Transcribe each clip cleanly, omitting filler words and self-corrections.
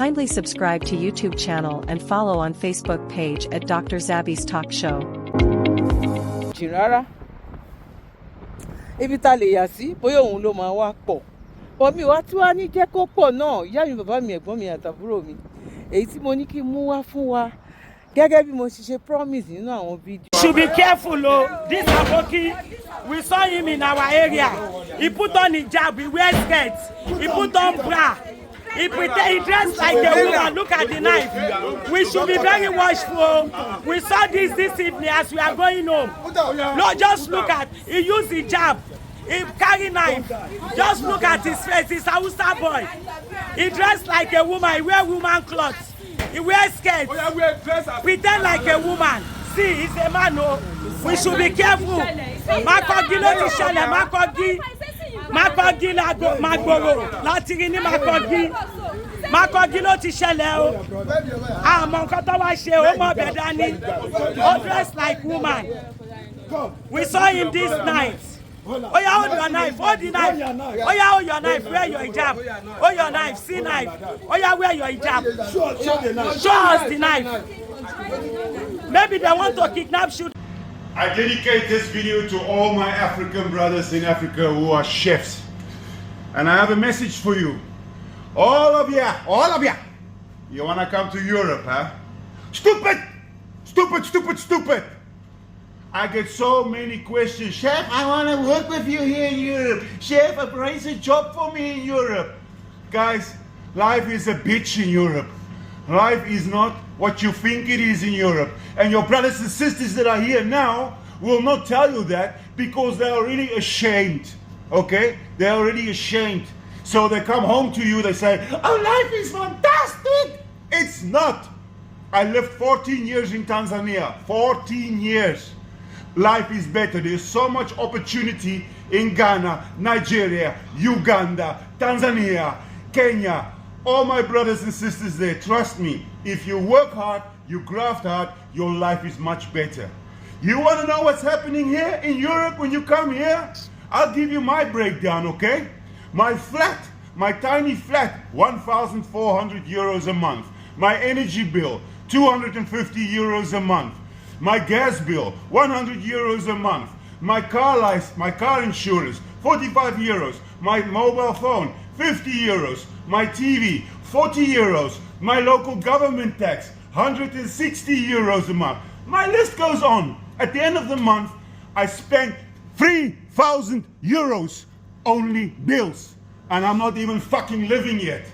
Kindly subscribe to YouTube channel and follow on Facebook page at Dr. Zabby's Talk Show. Rárá ibi tá lè yà sí bóyá òun ló máa wá pọ̀ bọ́ mi wá tí wá ní jẹ́ kó pọ̀ náà ìyá mi bàbá mi ẹ̀gbọ́n mi àtàbúrò mi èyí tí mo ní kí n mú wá fún wa gẹ́gẹ́ bí mo ṣe promise nínú àwọn fídíò. Should be careful o. This Aboki, we saw him in our area. He put on hijab, he wears skirts, he put on bra. He dressed like a woman. Look at the knife. We should be very watchful. We saw this evening as we are going home. No, just look at. He used hijab. He carry knife. Just look at his face. He's a Hausa boy. He dressed like a woman. He wear woman clothes. He wears skirts. Pretend like a woman. See, he's a man. No, we should be careful. Makogi ló ti ṣẹlẹ̀. Makogi Magboro láti rí ní Makogi ló ti ṣẹlẹ̀ o. Àmọ́ nǹkan tó wá ṣe ó mọ̀ bẹ̀ dání. Ó dress like woman. We saw him this night. Oh yeah, hold your knife, hold the knife. Oh yeah, hold your knife, wear your hijab. Hold your knife, see knife. Oh yeah, wear your hijab. Show us the knife. Maybe they want to kidnap you. I dedicate this video to all my African brothers in Africa who are chefs. And I have a message for you. All of you. You wanna come to Europe, huh? Stupid! Stupid! I get so many questions. Chef, I wanna work with you here in Europe. Chef, arrange a job for me in Europe. Guys, life is a bitch in Europe. Life is not what you think it is in Europe. And your brothers and sisters that are here now will not tell you that because they're already ashamed. Okay? They're already ashamed. So they come home to you, they say, oh, life is fantastic. It's not. I lived 14 years in Tanzania. 14 years. Life is better. There's so much opportunity in Ghana, Nigeria, Uganda, Tanzania, Kenya. All my brothers and sisters there, trust me, if you work hard, you graft hard, your life is much better. You want to know what's happening here in Europe when you come here? I'll give you my breakdown, okay? My flat, my tiny flat, 1,400 euros a month. My energy bill, 250 euros a month. My gas bill, 100 euros a month. My car license, my car insurance, 45 euros. My mobile phone, 50 euros. My TV, 40 euros. My local government tax, 160 euros a month. My list goes on. At the end of the month, I spent 3,000 euros only bills. And I'm not even fucking living yet.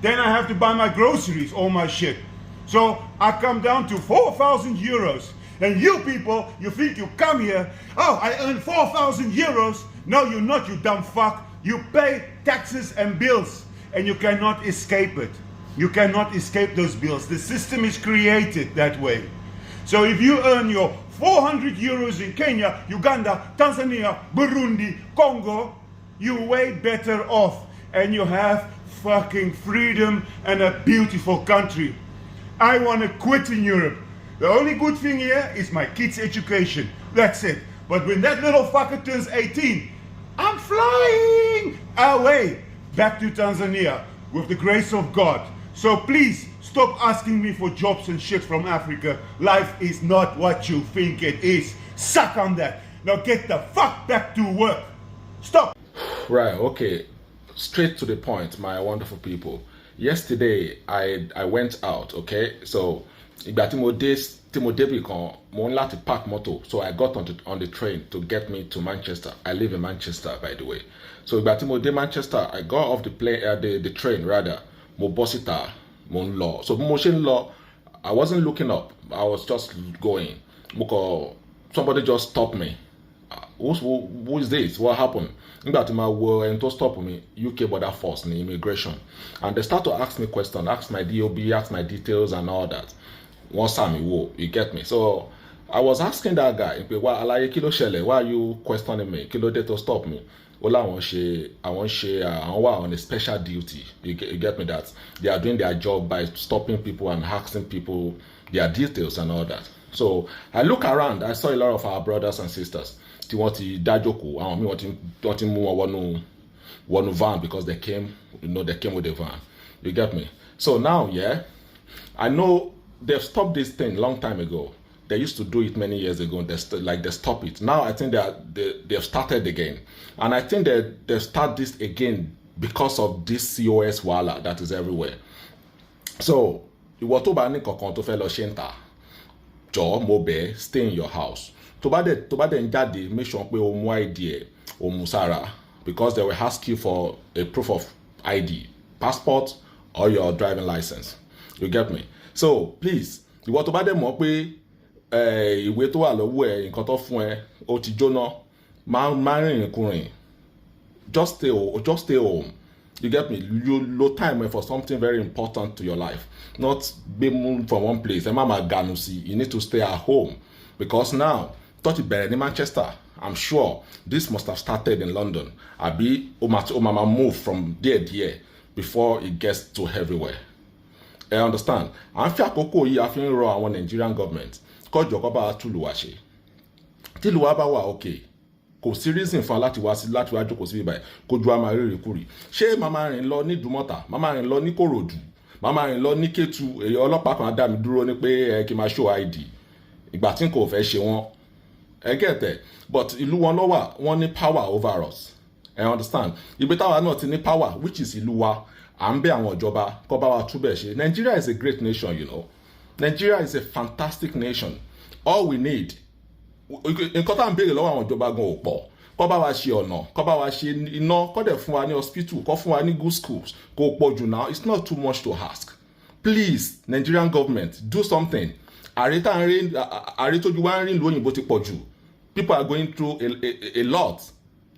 Then I have to buy my groceries, all my shit. So I come down to 4,000 euros. And you people, you think you come here, oh, I earn 4,000 euros. No, you're not, you dumb fuck. You pay taxes and bills, and you cannot escape it. You cannot escape those bills. The system is created that way. So if you earn your 400 euros in Kenya, Uganda, Tanzania, Burundi, Congo, you're way better off. And you have fucking freedom and a beautiful country. I want to quit in Europe. The only good thing here is my kids' education. That's it. But when that little fucker turns 18, I'm flying away back to Tanzania with the grace of God. So please stop asking me for jobs and shit from Africa. Life is not what you think it is. Suck on that. Now get the fuck back to work. Stop. Right, okay. Straight to the point, my wonderful people. Yesterday, I went out, okay? So, ìgbà tí mo débì kan, mo ń láti park motor. So I got on the train to get me to Manchester. I live in Manchester, by the way. So ìgbà tí mo dé Manchester, I got off the train rather. Mo bọ́ síta, mo ń lọ. So mo ṣe ń lọ, I wasn't looking up. I was just going. Somebody just stopped me. Who is this? What happened? Nígbà tí ma wo ẹni tó stop me, UK border force ní immigration, and they start to ask me questions, ask my DOB, ask my details and all that. Wọ́n sá mi wò, you get me? So I was asking that guy, wá àlàyé kí ló ṣẹlẹ̀? Why are you questioning me? Kí ló dé tó stop me? Ó láwọn wà on a special duty. You get me that? They are doing their job by stopping people and asking people their details and all that. So I look around, I saw a lot of our brothers and sisters. Tí wọ́n ti dájókòó, àwọn míì wọ́n ti mú wọn wọnú van because they came with a van. You get me? So now, yeah, I know they've stopped this thing long time ago. They used to do it many years ago. They stop it. Now I think they've started again, and I think that they've started this again because of this COS wala that is everywhere. So ìwọ tó bá ní kankan tó fẹ́ lọ ṣe ń tà, jọ̀ọ́ mo bẹ̀, stay in your house. Tó bá dẹ̀ ń jáde, make sure pé o mú ID ẹ̀, o mú sára, because they will ask you for a proof of ID, passport or your driving license. You get me? So please, ìwọ tó bá dẹ̀ mọ̀ pé ìwé tó wà lọ́wọ́ ẹ̀, nǹkan tó fún ẹ, ó ti jóná, má rìnrìn kúrìn. Just stay home. You get me? You low time for something very important to your life, not be moved from one place. You need to stay at home, because now, touch it in Manchester. I'm sure this must have started in London. Abi Omama move from there before it gets to everywhere. I understand. I'm fair koko yi afin ro àwọn Nigerian government. Ko joko ba tuluwa ṣe. Tiluwa ba wa okay. Kò sí reason fún láti wá jókòó sí bíbáyìí kó ju àmà rírì kúrì. Ṣé màmá rìn lọ ní Dùmọ̀tà, màmá rìn lọ ní Kòròdú, màmá rìn lọ ní Kétu, èyí ọlọ́pàá kan dá mi dúró ní pé kí n máa show ID. Ìgbà tí n kò fẹ́ ṣe wọ́n. I get that. But ìlú wọn ló wà, wọ́n ní power over us. I understand. Ibi táwa náà ti ní power, which is ìlú wa, à ń bẹ̀ àwọn ìjọba kó bá wa túbẹ̀ ṣe. Nigeria is a great nation, you know. Nigeria is a fantastic nation. All we need, nǹkan tá à ń béèrè lọ́wọ́ àwọn ìjọba gan ò pọ̀, kó bá wa ṣe ọ̀nà, kó bá wa ṣe iná, kó dẹ̀ fún wa ní hospital, kó fún wa ní good schools, kó pọ̀ jù now. It's not too much to ask. Please, Nigerian government, do something. Àrè tójú wá ń rìn lóyìnbó ti pọ̀ jù. People are going through a lot.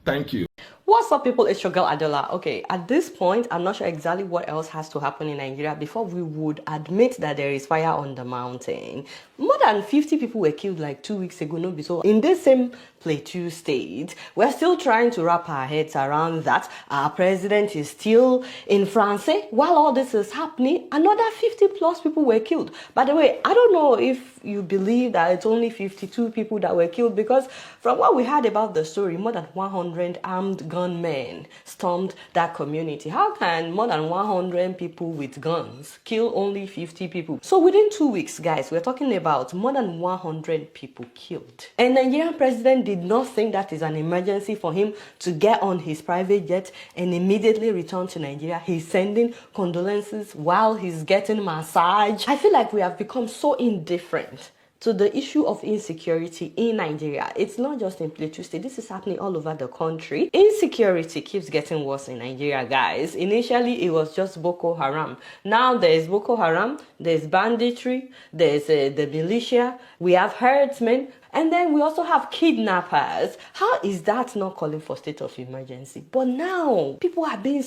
Thank you. What's up, people? It's your girl Adola. Okay, at this point, I'm not sure exactly what else has to happen in Nigeria before we would admit that there is fire on the mountain. More than 50 people were killed like 2 weeks ago. No, so in this same Plateau state, we're still trying to wrap our heads around that. Our president is still in France. While all this is happening, another 50 plus people were killed. By the way, I don't know if you believe that it's only 52 people that were killed, because from what we heard about the story, more than 100 armed gunmen stormed that community. How can more than 100 people with guns kill only 50 people? So within 2 weeks, guys, we're talking about more than 100 people killed. And Nigerian president did not think that is an emergency for him to get on his private jet and immediately return to Nigeria. He's sending condolences while he's getting massage. I feel like we have become so indifferent to the issue of insecurity in Nigeria. It's not just in Plateau State. This is happening all over the country. Insecurity keeps getting worse in Nigeria, guys. Initially, it was just Boko Haram. Now there's Boko Haram, there's banditry, there's the militia, we have herdsmen, and then we also have kidnappers. How is that not calling for state of emergency? But now, people are being...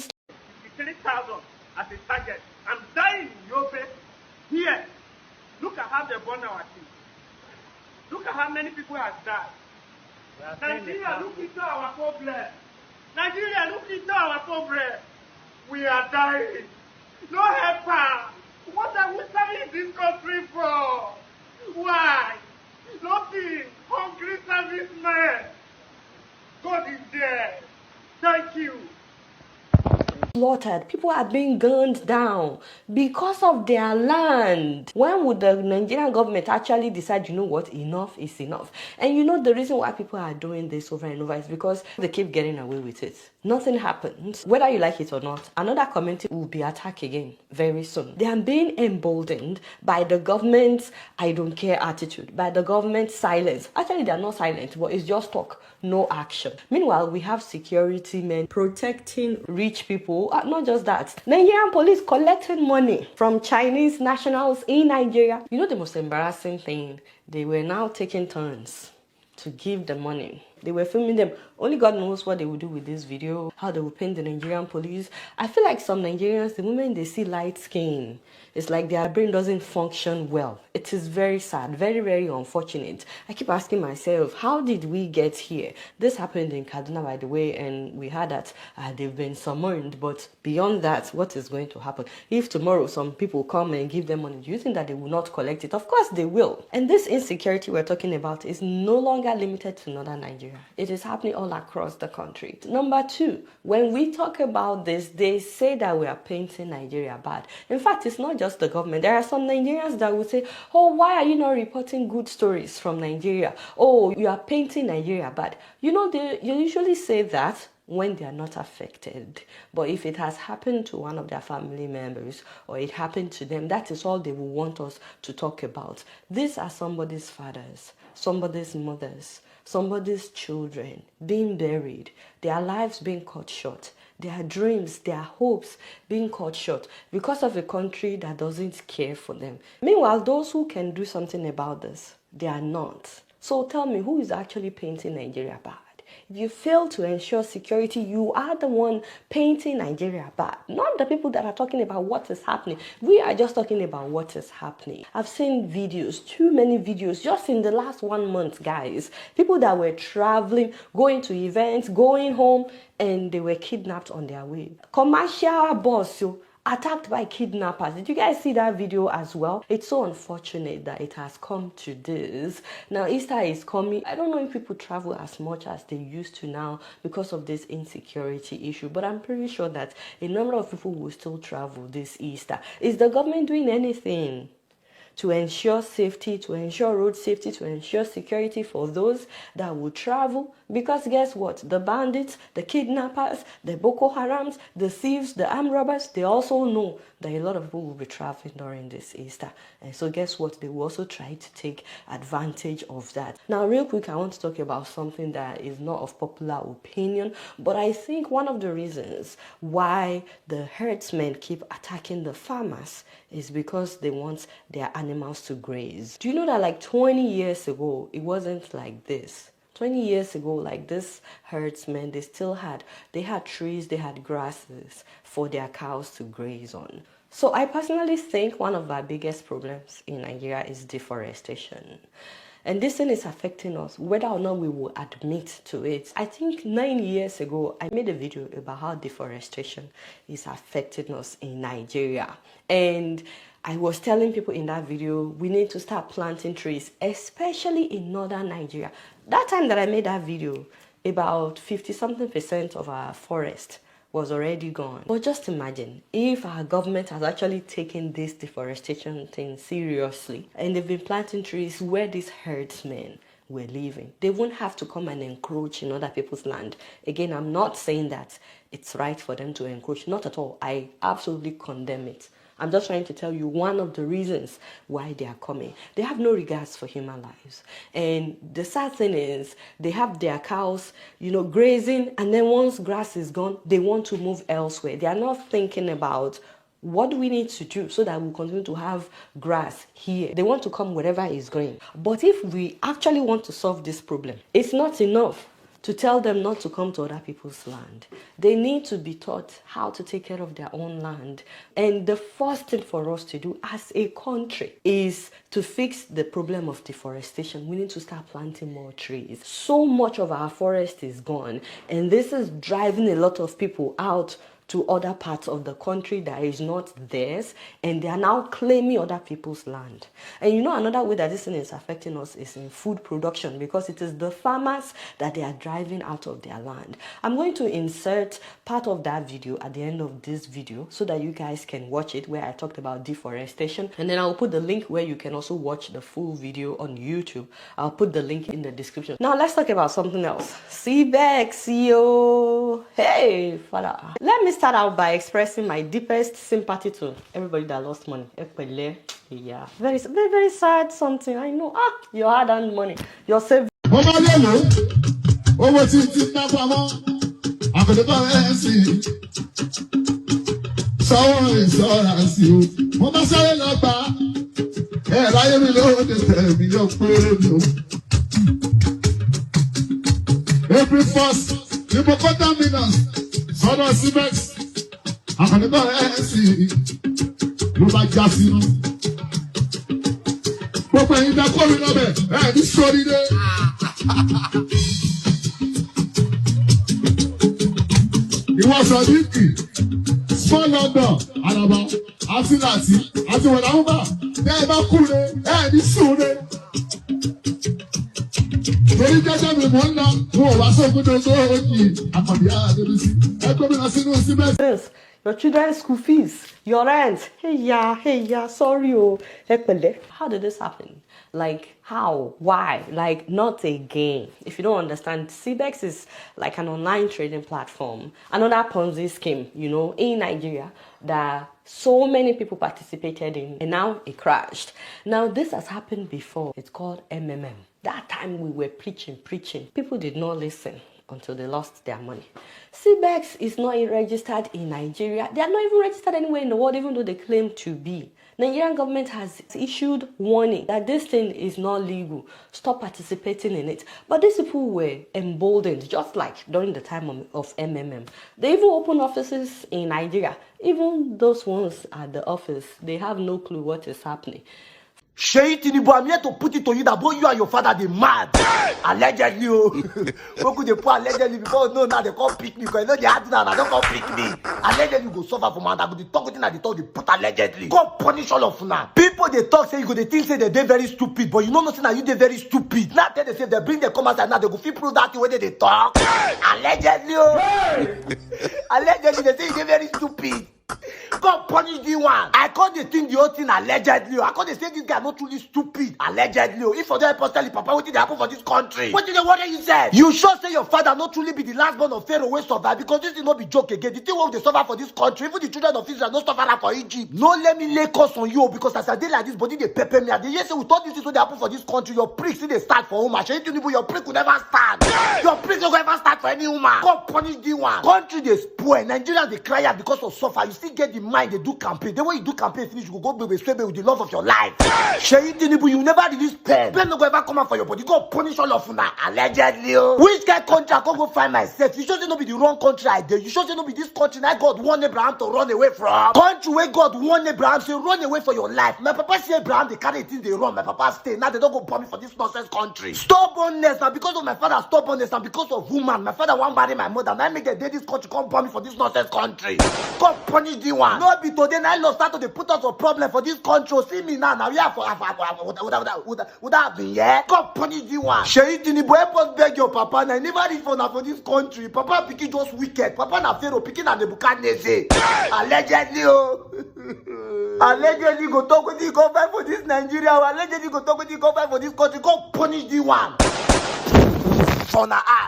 3,000 as a target. I'm dying in Yoruba. Here, look at how they burn our team. Look at how many people have died. Nigeria, look into our problem. Nigeria, look into our problem. We are dying. No help. What are we serving this country for? Why? Nothing. Hungry servicemen. God is there. Thank you. Slaughtered. People are being gunned down because of their land. When would the Nigerian government actually decide, you know what, enough is enough? And you know the reason why people are doing this over and over is because they keep getting away with it. Nothing happens. Whether you like it or not, another community will be attacked again very soon. They are being emboldened by the government's I don't care attitude, by the government's silence. Actually, they are not silent, but it's just talk, no action. Meanwhile, we have security men protecting rich people. Not just that, Nigerian police collecting money from Chinese nationals in Nigeria. You know the most embarrassing thing? They were now taking turns to give the money. They were filming them. Only God knows what they will do with this video, how they will paint the Nigerian police. I feel like some Nigerians, the moment they see light skin, it's like their brain doesn't function well. It is very sad, very, very unfortunate. I keep asking myself, how did we get here? This happened in Kaduna, by the way, and we heard that they've been summoned. But beyond that, what is going to happen? If tomorrow some people come and give them money, do you think that they will not collect it? Of course they will. And this insecurity we're talking about is no longer limited to northern Nigeria. Nigeria. It is happening all across the country. Number two, when we talk about this, they say that we are painting Nigeria bad. In fact, it's not just the government. There are some Nigerians that will say, oh, why are you not reporting good stories from Nigeria? Oh, you are painting Nigeria bad. You know, they usually say that when they are not affected. But if it has happened to one of their family members or it happened to them, that is all they will want us to talk about. These are somebody's fathers, somebody's mothers, somebody's children being buried, their lives being cut short, their dreams, their hopes being cut short because of a country that doesn't care for them. Meanwhile, those who can do something about this, they are not. So tell me, who is actually painting Nigeria bad? If you fail to ensure security, you are the one painting Nigeria bad. Not the people that are talking about what is happening. We are just talking about what is happening. I've seen videos, too many videos, just in the last 1 month, guys. People that were traveling, going to events, going home, and they were kidnapped on their way. Commercial bus, attacked by kidnappers. Did you guys see that video as well? It's so unfortunate that it has come to this. Now Easter is coming. I don't know if people travel as much as they used to now because of this insecurity issue, but I'm pretty sure that a number of people will still travel this Easter. Is the government doing anything to ensure safety, to ensure road safety, to ensure security for those that will travel? Because guess what? The bandits, the kidnappers, the Boko Harams, the thieves, the armed robbers, they also know that a lot of people will be traveling during this Easter. And so guess what? They will also try to take advantage of that. Now, real quick, I want to talk about something that is not of popular opinion, but I think one of the reasons why the herdsmen keep attacking the farmers is because they want their animals to graze. Do you know that like 20 years ago, it wasn't like this? 20 years ago, like this herdsmen, they had trees, they had grasses for their cows to graze on. So I personally think one of our biggest problems in Nigeria is deforestation. And this thing is affecting us, whether or not we will admit to it. I think 9 years ago, I made a video about how deforestation is affecting us in Nigeria. And I was telling people in that video, we need to start planting trees, especially in northern Nigeria. That time that I made that video, about 50-something% of our forest was already gone. But just imagine if our government has actually taken this deforestation thing seriously and they've been planting trees where these herdsmen were living. They won't have to come and encroach in other people's land. Again, I'm not saying that it's right for them to encroach. Not at all. I absolutely condemn it. I'm just trying to tell you one of the reasons why they are coming. They have no regards for human lives. And the sad thing is, they have their cows, grazing, and then once grass is gone, they want to move elsewhere. They are not thinking about what do we need to do so that we continue to have grass here. They want to come wherever it's growing. But if we actually want to solve this problem, it's not enough to tell them not to come to other people's land. They need to be taught how to take care of their own land. And the first thing for us to do as a country is to fix the problem of deforestation. We need to start planting more trees. So much of our forest is gone, and this is driving a lot of people out to other parts of the country that is not theirs, and they are now claiming other people's land. And another way that this thing is affecting us is in food production, because it is the farmers that they are driving out of their land. I'm going to insert part of that video at the end of this video so that you guys can watch it, where I talked about deforestation, and then I'll put the link where you can also watch the full video on YouTube. I'll put the link in the description. Now let's talk about something else. C-Beck, CEO. Hey, father. Let me start out by expressing my deepest sympathy to everybody that lost money. Yeah, very, very, very sad something. I know. Your hard-earned money, your savings. Every first, the contaminants. Sọ́dọ̀ Cimex, àkànníbọ̀ ẹ̀ẹ́sì ló bá já sínú. Gbogbo ẹ̀yin dá kórè lọ́bẹ̀ ẹ̀ ní sóríire. Ìwọ Sọ̀díkì, Small London, Àlàbà, Àtìláàtì, àti Wọ̀dàmúbà, bẹ́ẹ̀ bá kúre ẹ̀ ní súre. Torí jẹ́jẹ́ mi mò ń lọ, mo wá sóògùn tó sóògì. Àkànbí Adébísí, ẹ gómìnà sínú síbẹ̀. This, your children's school fees, your rent. Hey yeah, sorry oh. How did this happen? Like, how? Why? Like, not again. If you don't understand, CBEX is like an online trading platform. Another Ponzi scheme, in Nigeria that so many people participated in, and now it crashed. Now, this has happened before. It's called MMM. That time we were preaching. People did not listen until they lost their money. CBEX is not registered in Nigeria. They are not even registered anywhere in the world, even though they claim to be. Nigerian government has issued warning that this thing is not legal. Stop participating in it. But these people were emboldened, just like during the time of MMM. They even opened offices in Nigeria. Even those ones at the office, they have no clue what is happening. Sheyi Tinubu, I'm here to put it to you that both you and your father, they mad. Allegedly, Who could they put allegedly before? No, now they can't pick me. Because I know they had now, they don't pick me. Allegedly, go suffer from man. I go to talk with you, they talk, they put allegedly. Go punish all of you now. People, they talk, say, you go, they think, say, they're very stupid. But you know nothing, now you, they're very stupid. Now, they say, they bring their comments and now they go feel prove that way they talk. Allegedly, Allegedly, they say, they're very stupid. God punish the one. I call the thing the whole thing allegedly. I call the say this guy not truly stupid. Allegedly. If for them tell the papa what did happen for this country? What did they want you said? You sure say your father not truly be the last born of Pharaoh will survive because this will not be joke again. The thing what they suffer for this country, even the children of Israel not suffer for Egypt. No let me lay curse on you because as I did like this body they pepper me. And they say we thought this is what they happen for this country. Your pricks they start for woman. Your prick will never start. Your prick will never start for any woman. God punish the one. Country they spoil. Nigerians they cry out because of suffer. You still get the mind they do campaign. The way you do campaign finish, you go with the love of your life. Sheyi Tinubu, you never release pen. Pen no go ever come out for your body. Go punish all of you now. Allegedly. Which kind of country I go find myself? You sure say no be the wrong country I did. You sure say no be this country that God warned Abraham to run away from. Country where God warned Abraham say run away for your life. My papa say Abraham they carry things they run. My papa stay. Now they don't go bomb me for this nonsense country. Stubbornness. Now because of my father's stubbornness and because of woman, my father won't marry my mother. Now I make the day this country come bomb me for this nonsense country. God punish the one. No be today now I lost start to put us a problem for this country. See me now we have would have been yeah. God punish the one. Sheyi Tinubu help us beg your papa. Now I never reach for this country. Papa picking just wicked. Papa na Pharaoh picking na Nebuchadnezzar. Allegedly Allegedly go talk with the government for this Nigeria. Allegedly go talk with the government for this country. God punish the one.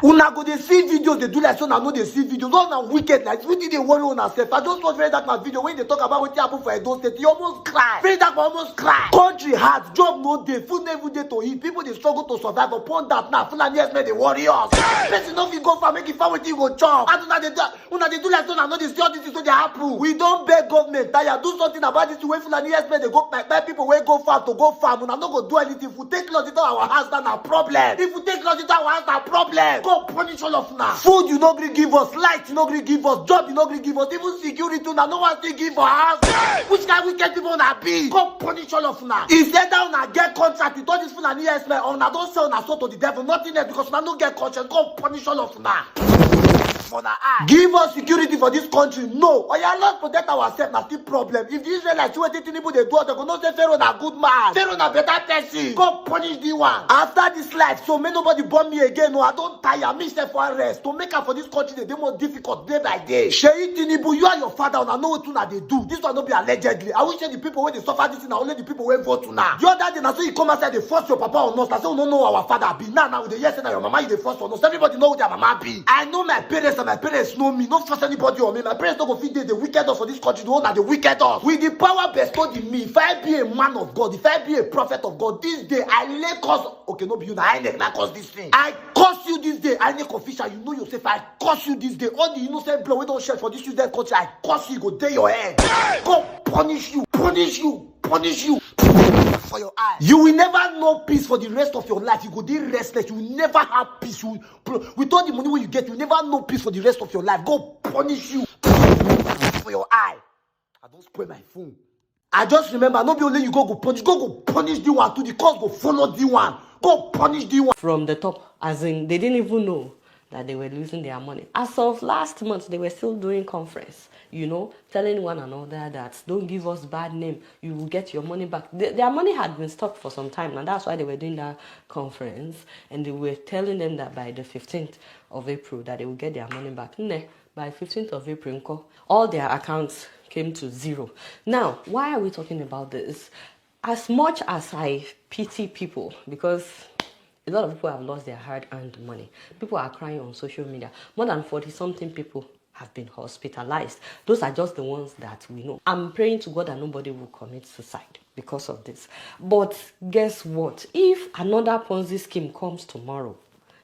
Una go they see videos they do like so now no they see videos. All now wicked like we did they worry on ourselves. I just was very that my video when they talk about what happened for Edo State. You almost cry. Very that almost cry. Country hard, job no day, food never day to eat. People they struggle to survive upon that now. Fulani yes made the warriors. Person don't fit go for make it farm with you go chop. And una they do like so now no they see all this is what they happen. We don't beg government. Tire do something about this way. Fulani yes made they go like people where go farm to go farm. Una no go do anything. If we take loss into our house that's a problem. If we take loss into our house that's a problem. God punish all of now. Food you no gree give us, light you no gree give us, job you no gree give us, even security now no one still give for us. Which kind of wicked people na be? God punish all of now. If they down and get contract, you don't this food and yes man, on don't sell na so to the devil, nothing else because now no get conscience. God punish all of now. Give us security for this country. No. Or you not protect ourselves. That's the problem. If the Israelites see what they think they do, they go not say Pharaoh na good man. Pharaoh na better person. God punish the one. After this life, so may nobody bomb me again. No, I don't tire. Me say for rest. To make up for this country, they more difficult day by day. Sheyi Tinubu, you and your father, and I know what they do. This one not be allegedly. I wish the people where they suffer this thing, only the people where vote to now. The other day, now so you come outside, they force your papa on us. I say, we don't know our father be. Now with the yes and your mama, you the first on us. Everybody know who their mama be. I know my parents and my parents know me. Not force anybody on me. My parents don't go feed the wicked us for this country. The one that the wicked us. With the power bestowed in me, if I be a man of God, if I be a prophet of God, this day I lay cause. Okay, no be you now. I not cause this thing. I curse you this day. I make official. You know yourself. I curse you this day. All the innocent blood we don't shed for this useless country. I curse you. Go day your head. God punish you. Punish you. Punish you. For your eyes. You will never know peace for the rest of your life. You go there restless. You will never have peace. With all the money when you get, you will never know peace for the rest of your life. God punish you for your eye. I don't spoil my phone. I just remember, not be only you go punish. Go punish the one. To the cause go follow the one. Go punish the one. From the top, as in they didn't even know that they were losing their money. As of last month, they were still doing conference, telling one another that don't give us bad name, you will get your money back. Their money had been stuck for some time, and that's why they were doing that conference, and they were telling them that by the 15th of April that they will get their money back. By 15th of April, all their accounts came to zero. Now, why are we talking about this? As much as I pity people, because a lot of people have lost their hard-earned money. People are crying on social media. More than 40-something people have been hospitalized. Those are just the ones that we know. I'm praying to God that nobody will commit suicide because of this. But guess what? If another Ponzi scheme comes tomorrow,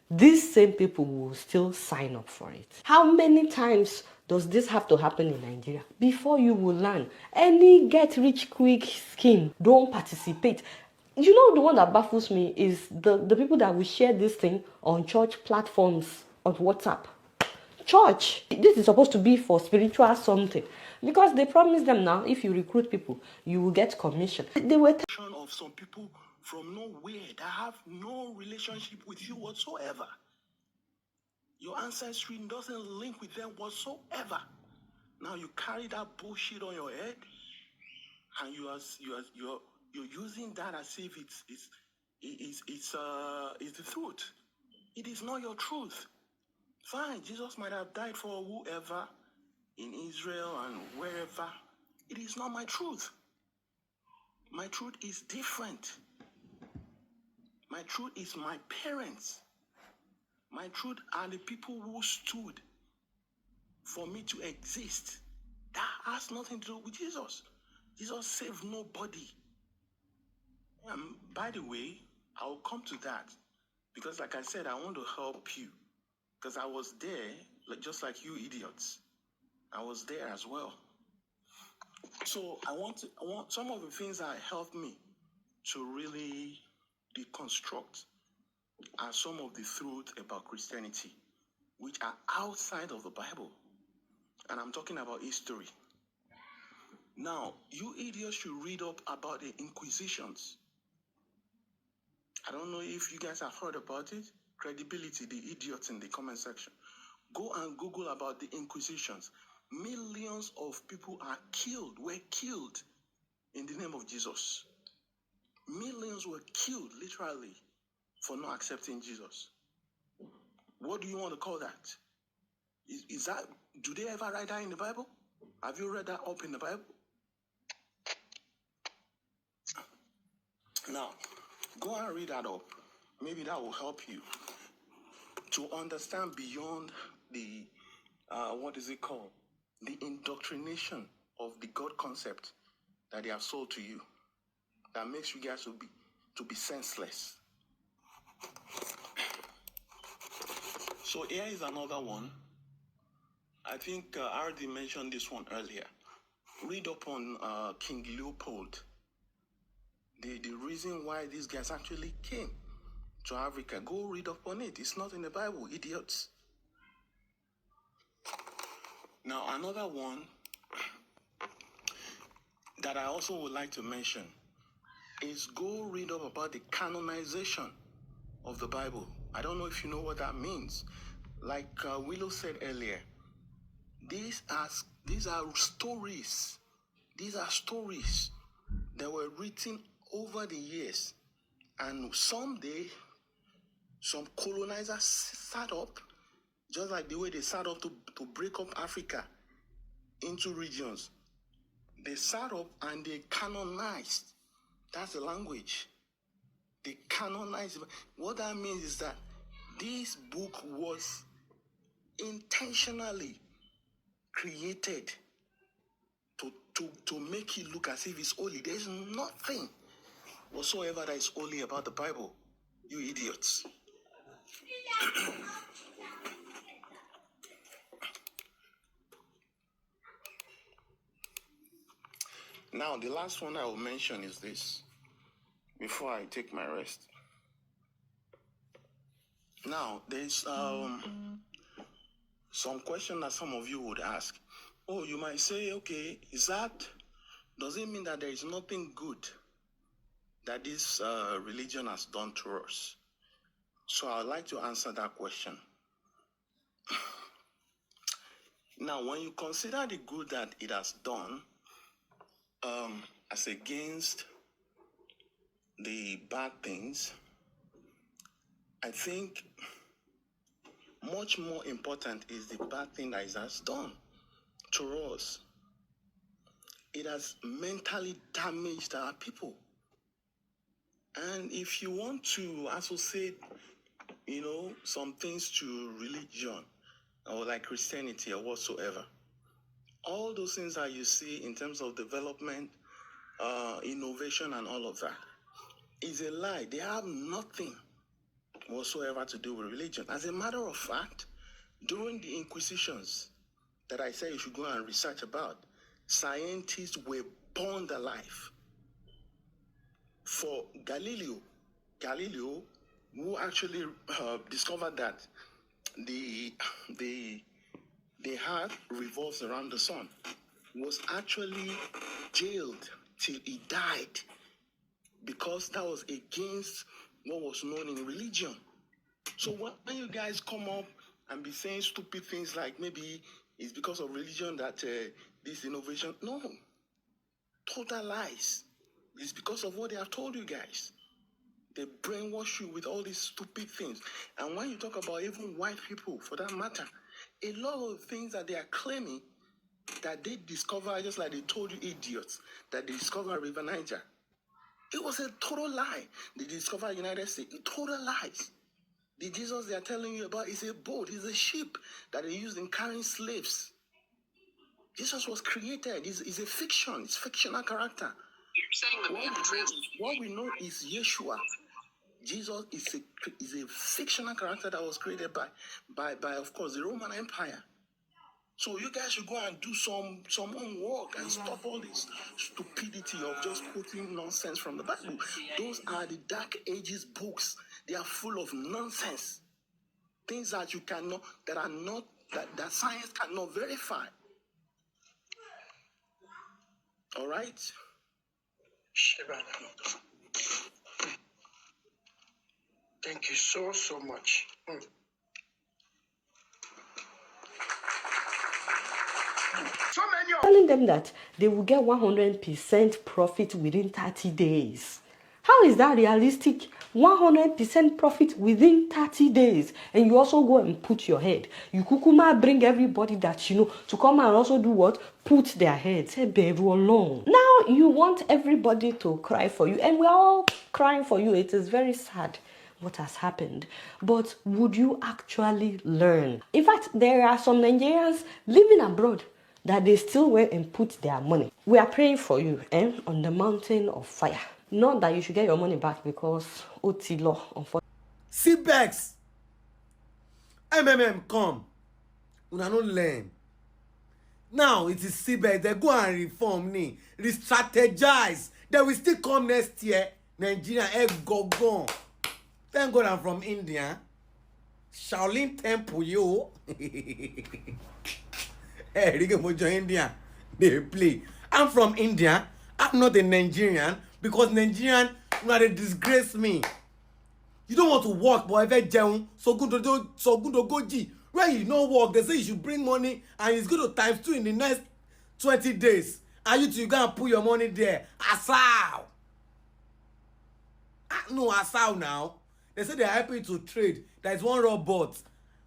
these same people will still sign up for it. How many times does this have to happen in Nigeria before you will learn? Any get-rich-quick scheme, don't participate. The one that baffles me is the people that will share this thing on church platforms on WhatsApp. Church, this is supposed to be for spiritual something, because they promise them now, if you recruit people, you will get commission. They were of some people from nowhere that have no relationship with you whatsoever. Your ancestry doesn't link with them whatsoever. Now you carry that bullshit on your head, and you're using that as if it's the truth. It is not your truth. Fine, Jesus might have died for whoever in Israel and wherever. It is not my truth. My truth is different. My truth is my parents. My truth are the people who stood for me to exist. That has nothing to do with Jesus. Jesus saved nobody. By the way, I will come to that, because like I said, I want to help you, because I was there, just like you idiots. I was there as well. So I want some of the things that helped me to really deconstruct are some of the truths about Christianity, which are outside of the Bible. And I'm talking about history. Now, you idiots should read up about the Inquisitions. I don't know if you guys have heard about it. Credibility, the idiots in the comment section. Go and Google about the Inquisitions. Millions of people were killed in the name of Jesus. Millions were killed, literally, for not accepting Jesus. What do you want to call that? Is that, do they ever write that in the Bible? Have you read that up in the Bible? Now, go and read that up. Maybe that will help you to understand beyond the, what is it called? The indoctrination of the God concept that they have sold to you. That makes you guys to be senseless. So here is another one. I think I already mentioned this one earlier. Read up on King Leopold. The reason why these guys actually came to Africa. Go read up on it. It's not in the Bible, idiots. Now, another one that I also would like to mention is go read up about the canonization of the Bible. I don't know if you know what that means. Like Willow said earlier, these are stories. These are stories that were written over the years. And someday, some colonizers sat up, just like the way they sat up to break up Africa into regions. They sat up and they canonized. That's the language. They canonized. What that means is that this book was intentionally created to make it look as if it's holy. There's nothing whatsoever that is holy about the Bible, you idiots. Now, the last one I will mention is this, before I take my rest. Now, there's some question that some of you would ask. Oh, you might say, okay, does it mean that there is nothing good that this religion has done to us? So I'd like to answer that question. Now, when you consider the good that it has done, as against the bad things, I think much more important is the bad thing that it has done to us. It has mentally damaged our people. And if you want to associate, some things to religion or like Christianity or whatsoever, all those things that you see in terms of development, innovation and all of that is a lie. They have nothing whatsoever to do with religion. As a matter of fact, during the Inquisitions that I said you should go and research about, scientists were burned alive. For Galileo, who actually discovered that the earth revolves around the sun, was actually jailed till he died because that was against what was known in religion. So when you guys come up and be saying stupid things like maybe it's because of religion that this innovation, no, total lies. It's because of what they have told you guys. They brainwash you with all these stupid things. And when you talk about even white people, for that matter, a lot of things that they are claiming that they discover, just like they told you idiots, that they discovered River Niger. It was a total lie. They discovered United States. Total lies. The Jesus they are telling you about is a boat, is a ship that they used in carrying slaves. Jesus was created. It's a fiction. It's fictional character. What we know is Yeshua. Jesus is a fictional character that was created by of course the Roman Empire. So you guys should go and do some homework and stop all this stupidity of just quoting nonsense from the Bible. Those are the Dark Ages books. They are full of nonsense. Things that you cannot, that science cannot verify. All right? Thank you so much. Telling them that they will get 100% profit within 30 days. How is that realistic? 100% profit within 30 days. And you also go and put your head. You kukuma bring everybody that you know to come and also do what? Put their heads. Hey, baby, alone. Now you want everybody to cry for you. And we're all crying for you. It is very sad what has happened. But would you actually learn? In fact, there are some Nigerians living abroad that they still went and put their money. We are praying for you on the mountain of fire. Not that you should get your money back because OT law, unfortunately. CBEX, come. Una no learn. Now it is CBEX. They go and reform me, re-strategize. They will still come next year. Nigeria, gone. Thank God I'm from India. Shaolin Temple, yo. Hey, India, they play. I'm from India. I'm not a Nigerian because Nigerian, they disgrace me. You don't want to work, but if you so good to go G. When you don't work, they say you should bring money and it's going to times 2 in the next 20 days. And you gonna put your money there. Asao. No, Asao now. They say they're happy to trade. There is one robot.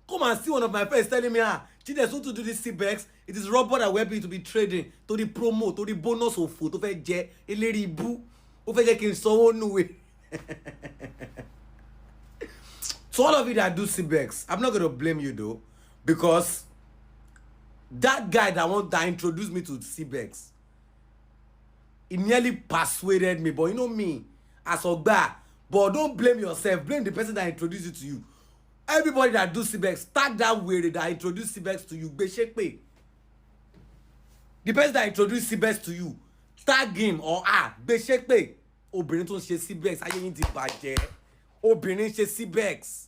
Come and see one of my friends telling me, there's want to do this CBEX. It is robot that we're happy to be trading. To the promo, to the bonus of food, to fake jet, a lady boo, over getting so no way. So all of you that do CBEX, I'm not gonna blame you though, because that guy that introduced me to CBEX, he nearly persuaded me. But you know me, as a guy, but don't blame yourself, blame the person that introduced it to you. Everybody that do CBEX, start that way that introduce CBEX to you. The person that introduced CBEX to you, tag him or Beshekpe. Obìnrin tó ń ṣe CBEX, ayé yín ti bàjẹ́. Obìnrin ṣe CBEX.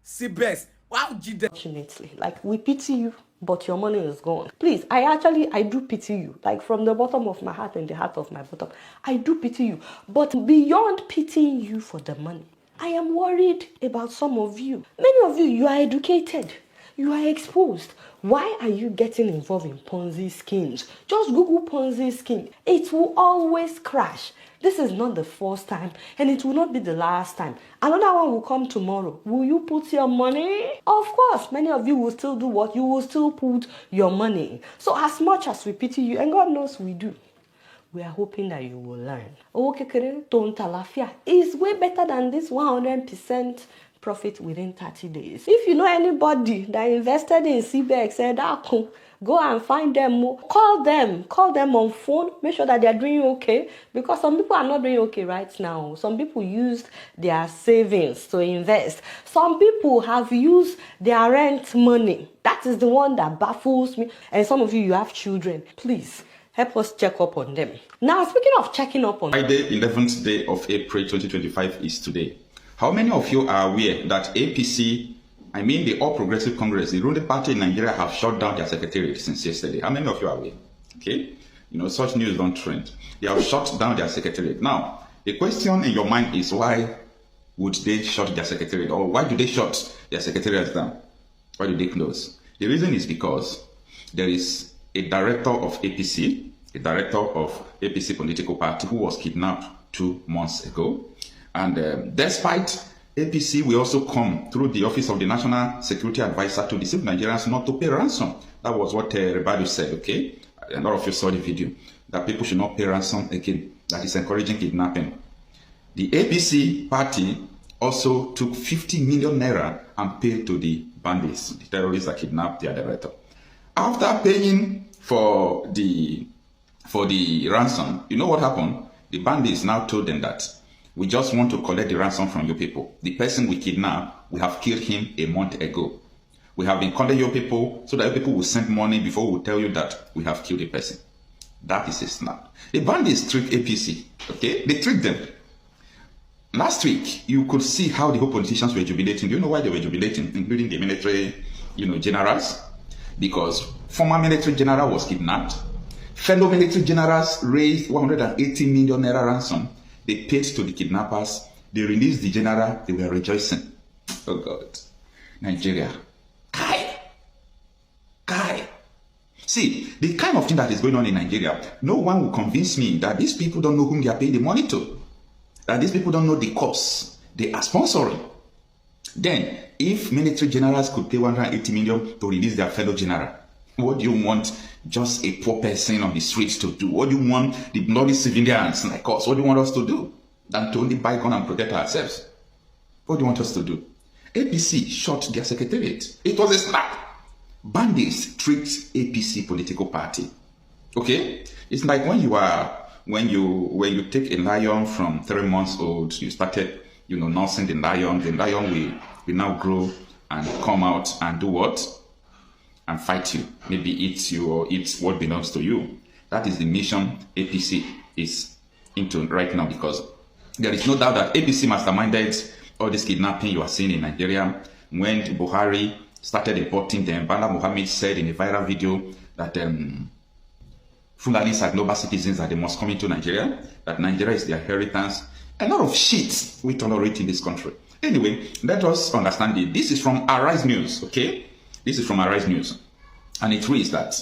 CBEX. Wow, Unfortunately, like we pity you, but your money is gone. Please, I do pity you. Like from the bottom of my heart and the heart of my bottom, I do pity you. But beyond pitying you for the money, I am worried about some of you. Many of you, you are educated. you are exposed. Why are you getting involved in Ponzi schemes? Just Google Ponzi scheme. It will always crash. This is not the first time, and it will not be the last time. Another one will come tomorrow. Will you put your money? Of course, many of you will still do what? You will still put your money. So as much as we pity you, and God knows we do, we are hoping that you will learn. Tontalafia is way better than this 100% profit within 30 days. If you know anybody that invested in CBX, said, go and find them. Call them on phone. Make sure that they are doing okay, because some people are not doing okay right now. Some people used their savings to invest. Some people have used their rent money. That is the one that baffles me. And some of you have children. Please help us check up on them. Now, speaking of checking up on Friday, 11th day of April 2025 is today. How many of you are aware that APC, I mean the All Progressive Congress, the ruling party in Nigeria, have shut down their secretariat since yesterday? How many of you are aware? Okay, you know, such news don't trend. They have shut down their secretariat. Now, the question in your mind is, why would they shut their secretariat? Or why do they shut their secretariat down? Why do they close? The reason is because there is a director of APC, political party, who was kidnapped 2 months ago. And despite APC, we also come through the office of the National Security Advisor to deceive Nigerians not to pay ransom. That was what everybody said, okay? A lot of you saw the video, that people should not pay ransom again. That is encouraging kidnapping. The APC party also took 50 million naira and paid to the bandits, the terrorists that kidnapped their director. After paying for the ransom, you know what happened? The bandits now told them that we just want to collect the ransom from you people. The person we kidnapped, we have killed him a month ago. We have been calling your people so that your people will send money before we tell you that we have killed a person. That is a snap. The bandits tricked APC, okay? They tricked them. Last week, you could see how the whole politicians were jubilating. Do you know why they were jubilating, including the military, generals? Because former military general was kidnapped. Fellow military generals raised 180 million naira ransom. They paid to the kidnappers. They released the general. They were rejoicing. Oh God. Nigeria. Kai. See, the kind of thing that is going on in Nigeria, no one will convince me that these people don't know whom they are paying the money to. That these people don't know the cops they are sponsoring. Then, if military generals could pay 180 million to release their fellow general, what do you want just a poor person on the streets to do? What do you want the bloody civilians like us? What do you want us to do? Than to only buy gun and protect ourselves? What do you want us to do? APC shut their secretariat. It was a snap. Bandits tricked APC political party. Okay? It's like when you take a lion from 3 months old, you started, nursing the lion will now grow and come out and do what? And fight you, maybe eat you or eat what belongs to you. That is the mission APC is into right now, because there is no doubt that APC masterminded all this kidnapping you are seeing in Nigeria. When Buhari started importing them, Bala Muhammad said in a viral video that Fulanis are global citizens, that they must come into Nigeria, that Nigeria is their inheritance. A lot of shit we tolerate in this country. Anyway, let us understand it. This is from Arise News, okay? This is from Arise News. And it reads that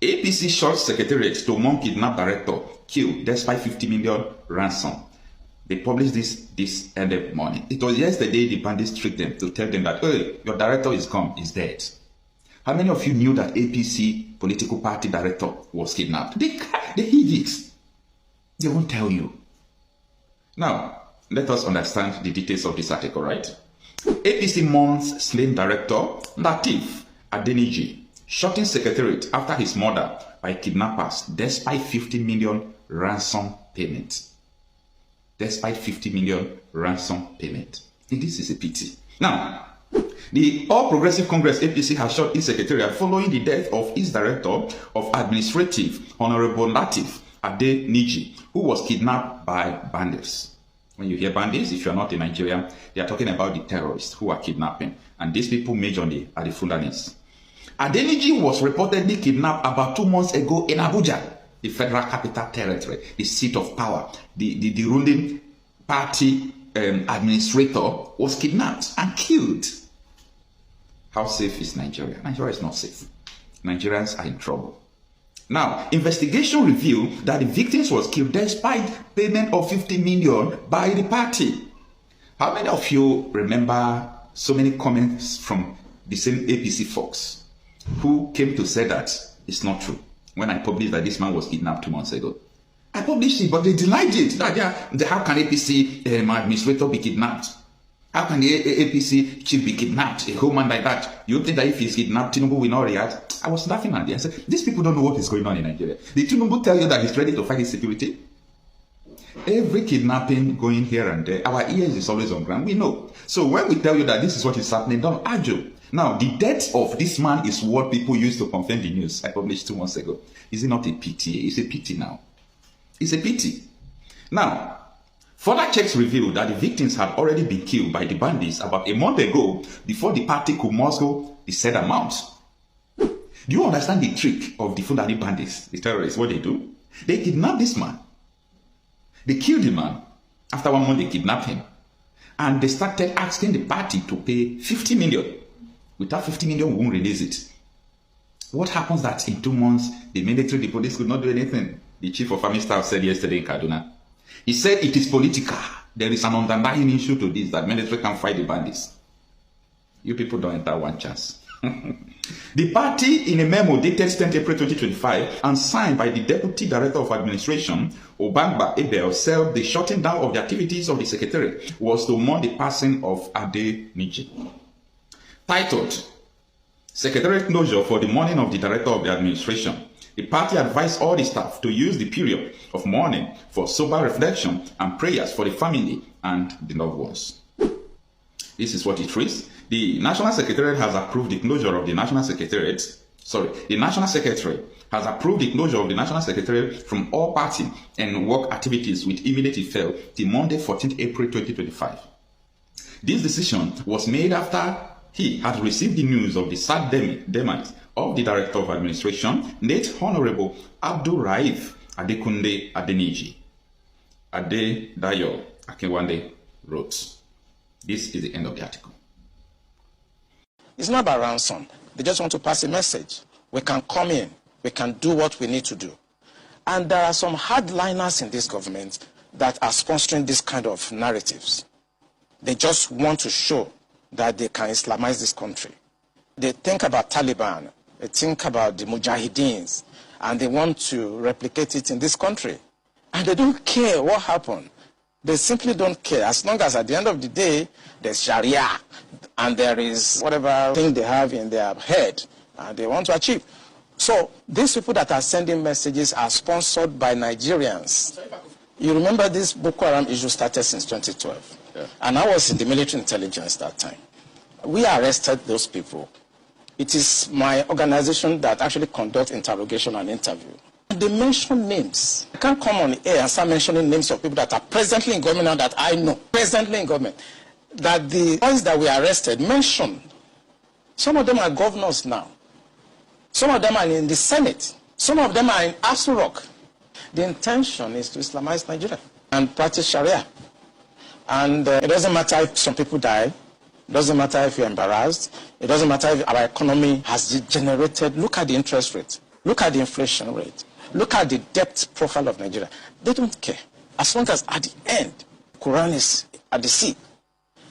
APC short secretariat to Mon kidnapped director killed despite 50 million ransom. They published this early morning. It was yesterday the bandits tricked them to tell them that, hey, your director is gone, is dead. How many of you knew that APC political party director was kidnapped? They hid it. They won't tell you. Now, let us understand the details of this article, right? APC mourns slain director Lateef Adeniji, shot in secretariat after his murder by kidnappers despite 50 million ransom payment. Despite 50 million ransom payment. And this is a pity. Now, the All Progressive Congress APC has shot its secretariat following the death of its director of administrative, Honorable Lateef Adeniji, who was kidnapped by bandits. When you hear bandits, if you are not in Nigeria, they are talking about the terrorists who are kidnapping. And these people majorly are the Fulanis. Adeniji was reportedly kidnapped about 2 months ago in Abuja, the Federal Capital Territory, the seat of power. The ruling party administrator was kidnapped and killed. How safe is Nigeria? Nigeria is not safe. Nigerians are in trouble. Now, investigation revealed that the victims was killed despite payment of 50 million by the party. How many of you remember so many comments from the same APC folks who came to say that it's not true when I published that this man was kidnapped 2 months ago? I published it, but they denied it. How can APC administrator be kidnapped? How can the APC chief be kidnapped? A whole man like that. You think that if he's kidnapped, Tinubu will not react? I was laughing at them. I said, these people don't know what is going on in Nigeria. Did Tinubu tell you that he's ready to fight insecurity? Every kidnapping going here and there, our ears is always on ground. We know. So when we tell you that this is what is happening, don't argue. Now, the death of this man is what people used to confirm the news I published 2 months ago. Is it not a pity? It's a pity now. It's a pity. Now, further checks revealed that the victims had already been killed by the bandits about a month ago before the party could muzzle the said amount. Do you understand the trick of the Fulani bandits, the terrorists, what they do? They kidnap this man. They killed the man. After 1 month, they kidnapped him. And they started asking the party to pay 50 million. Without 50 million, we won't release it. What happens that in 2 months, the military, the police could not do anything? The chief of army staff said yesterday in Kaduna. He said it is political. There is an underlying issue to this, that military can fight the bandits. You people don't enter one chance. The party, in a memo dated 10th April 2025 and signed by the Deputy Director of Administration, Obangba Abel, said the shutting down of the activities of the Secretariat was to mourn the passing of Ade Niji. Titled, Secretariat Closure for the Mourning of the Director of the Administration, the party advised all the staff to use the period of mourning for sober reflection and prayers for the family and the loved ones. This is what it reads. The National Secretariat has approved the closure of the National Secretariat. The National Secretary has approved the closure of the National Secretariat from all party and work activities with immediate effect till Monday, 14th April 2025. This decision was made after he had received the news of the sad demise of the Director of Administration, late Honorable Abdul Raif Adekunle Adeniji. Adedayo Akinwande wrote. This is the end of the article. It's not about ransom. They just want to pass a message. We can come in. We can do what we need to do. And there are some hardliners in this government that are sponsoring this kind of narratives. They just want to show that they can Islamize this country. They think about Taliban. They think about the Mujahideens. And they want to replicate it in this country. And they don't care what happened. They simply don't care. As long as at the end of the day, there's Sharia and there is whatever thing they have in their head and they want to achieve. So these people that are sending messages are sponsored by Nigerians. You remember this Boko Haram issue started since 2012. Yeah. And I was in the military intelligence that time. We arrested those people. It is my organization that actually conducts interrogation and interview. They mention names. I can't come on air and start mentioning names of people that are presently in government now that I know, presently in government, that the ones that we arrested mentioned. Some of them are governors now. Some of them are in the Senate. Some of them are in Aso Rock. The intention is to Islamize Nigeria and practice Sharia. And it doesn't matter if some people die. It doesn't matter if you're embarrassed. It doesn't matter if our economy has degenerated. Look at the interest rate. Look at the inflation rate. Look at the debt profile of Nigeria. They don't care. As long as at the end, Quran is at the sea.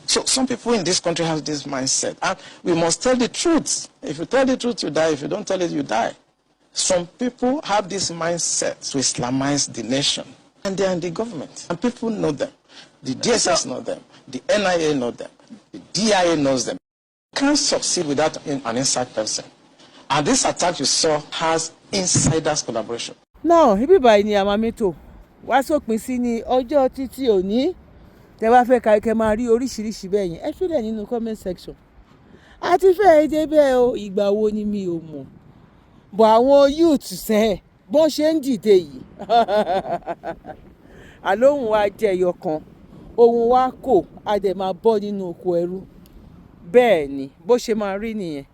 So some people in this country have this mindset. And we must tell the truth. If you tell the truth, you die. If you don't tell it, you die. Some people have this mindset to Islamize the nation. And they are in the government. And people know them. The DSS know them. The NIA know them. The DIA knows them. You can't succeed without an inside person. And this attack you saw has insiders collaboration. Now, ibi báyìí ni Amameto wá sópin sí ní ọjọ́ títí òní. Tẹ́ bá fẹ́ ka ike máa rí oríṣiríṣi bẹ́ẹ̀ yẹn. Ẹ fílẹ̀ nínú comment section. Àti fẹ́ dé bẹ́ẹ̀ o, ìgbà wo ni mi ò mọ̀. Bọ̀ àwọn youth sẹ́ bọ́n ṣe ń dìde yìí. Àlóhùn wa jẹ́ ẹyọ kan. Ohun wa kò a dẹ̀ máa bọ́ nínú oko ẹrú. Bẹ́ẹ̀ ni bó ṣe máa rí nìyẹn.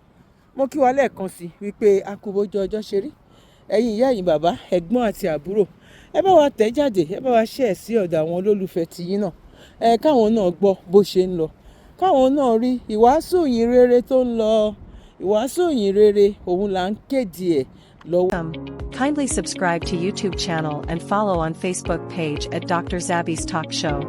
Mo kí wa lẹ́ẹ̀kan sí wípé a kú bójú ọjọ́ ṣe rí. Ẹ̀yin ìyá ẹ̀yin bàbá, ẹ̀gbọ́n àti àbúrò. Ẹ bá wa tẹ̀ jáde, ẹ bá wa share sí ọ̀dọ̀ àwọn olólùfẹ́ tiyín náà. Káwọn náà gbọ́ bó ṣe ń lọ. káwọn náà rí ìwàásù ìyìn rere tó ń lọ ìwàásù ìyìn rere òun là ń kéde ẹ̀ lọ́wọ́. Kindly subscribe to YouTube channel and follow on Facebook page at Dr. Zabby's Talk Show.